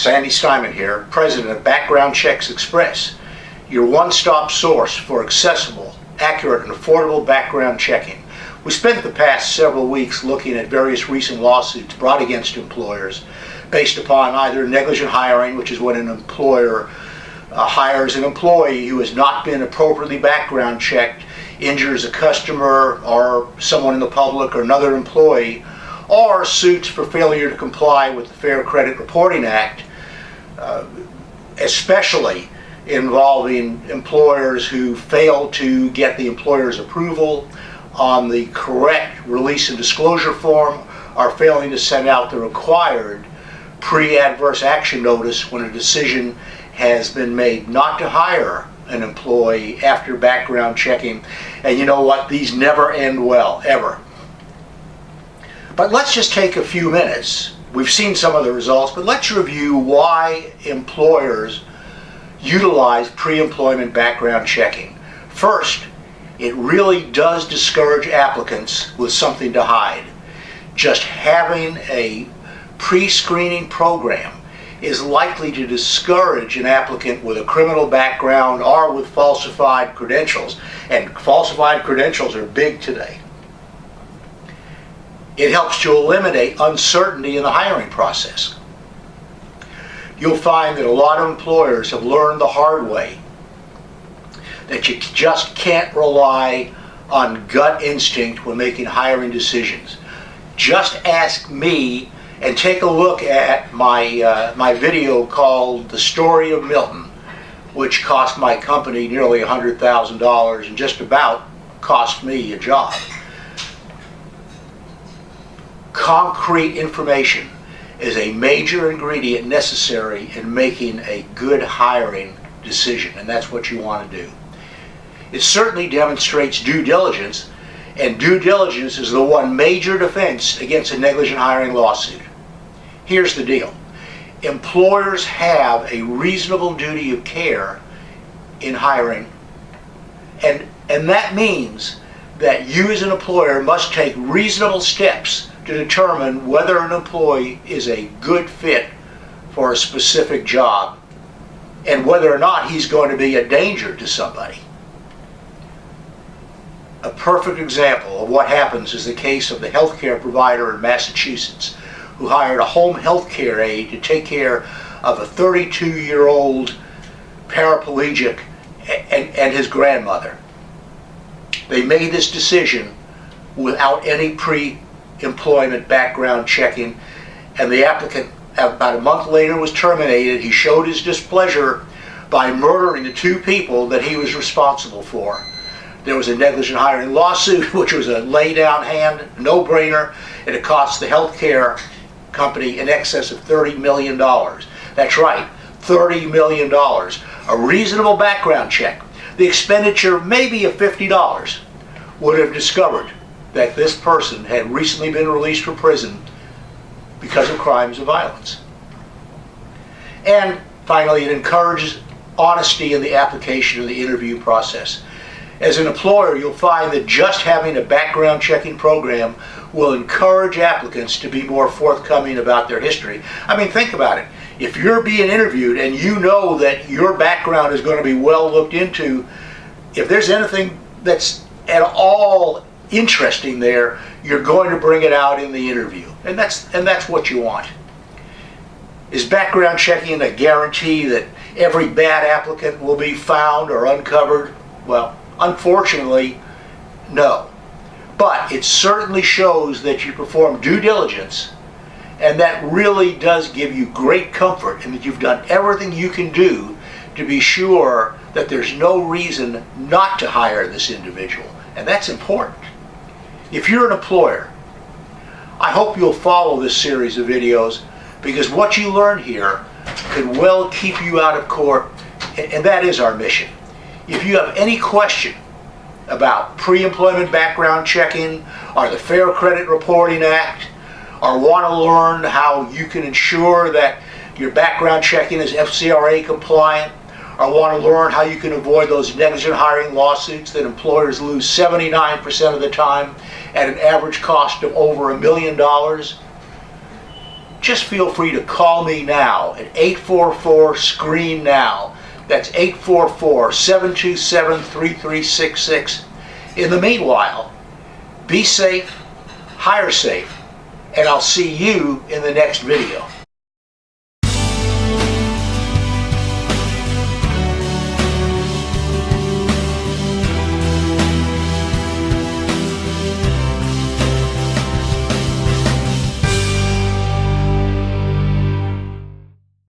Sandy Steinman here, President of Background Checks Express, your one-stop source for accessible, accurate, and affordable background checking. We spent the past several weeks looking at various recent lawsuits brought against employers based upon either negligent hiring, which is when an employer hires an employee who has not been appropriately background checked, injures a customer or someone in the public or another employee, or suits for failure to comply with the Fair Credit Reporting Act, especially involving employers who fail to get the employer's approval on the correct release and disclosure form, or failing to send out the required pre-adverse action notice when a decision has been made not to hire an employee after background checking. And you know what? These never end well, ever. But let's just take a few minutes. We've seen some of the results, but let's review why employers utilize pre-employment background checking. First, it really does discourage applicants with something to hide. Just having a pre-screening program is likely to discourage an applicant with a criminal background or with falsified credentials. And falsified credentials are big today. It helps to eliminate uncertainty in the hiring process. You'll find that a lot of employers have learned the hard way that you just can't rely on gut instinct when making hiring decisions. Just ask me and take a look at my video called The Story of Milton, which cost my company nearly $100,000 and just about cost me a job. Concrete information is a major ingredient necessary in making a good hiring decision, and that's what you want to do. It certainly demonstrates due diligence, and due diligence is the one major defense against a negligent hiring lawsuit. Here's the deal. Employers have a reasonable duty of care in hiring, and that means that you as an employer must take reasonable steps to determine whether an employee is a good fit for a specific job and whether or not he's going to be a danger to somebody. A perfect example of what happens is the case of the healthcare provider in Massachusetts who hired a home healthcare aide to take care of a 32-year-old paraplegic and his grandmother. They made this decision without any pre-employment background checking, and the applicant about a month later was terminated. He showed his displeasure by murdering the two people that he was responsible for. There was a negligent hiring lawsuit, which was a lay-down hand, no-brainer, and it cost the healthcare company in excess of $30 million. That's right, $30 million. A reasonable background check, the expenditure maybe of $50, would have discovered that this person had recently been released from prison because of crimes of violence. And finally, it encourages honesty in the application of the interview process. As an employer, you'll find that just having a background checking program will encourage applicants to be more forthcoming about their history. I mean, think about it. If you're being interviewed and you know that your background is going to be well looked into, if there's anything that's at all interesting there, you're going to bring it out in the interview. And that's what you want. Is background checking a guarantee that every bad applicant will be found or uncovered? Well, unfortunately, no. But it certainly shows that you perform due diligence, and that really does give you great comfort in that you've done everything you can do to be sure that there's no reason not to hire this individual. And that's important. If you're an employer, I hope you'll follow this series of videos, because what you learn here could well keep you out of court, and that is our mission. If you have any question about pre-employment background checking or the Fair Credit Reporting Act, or want to learn how you can ensure that your background checking is FCRA compliant, or want to learn how you can avoid those negligent hiring lawsuits that employers lose 79% of the time at an average cost of over $1 million, just feel free to call me now at 844-SCREEN-NOW. That's 844-727-3366. In the meanwhile, be safe, hire safe, and I'll see you in the next video.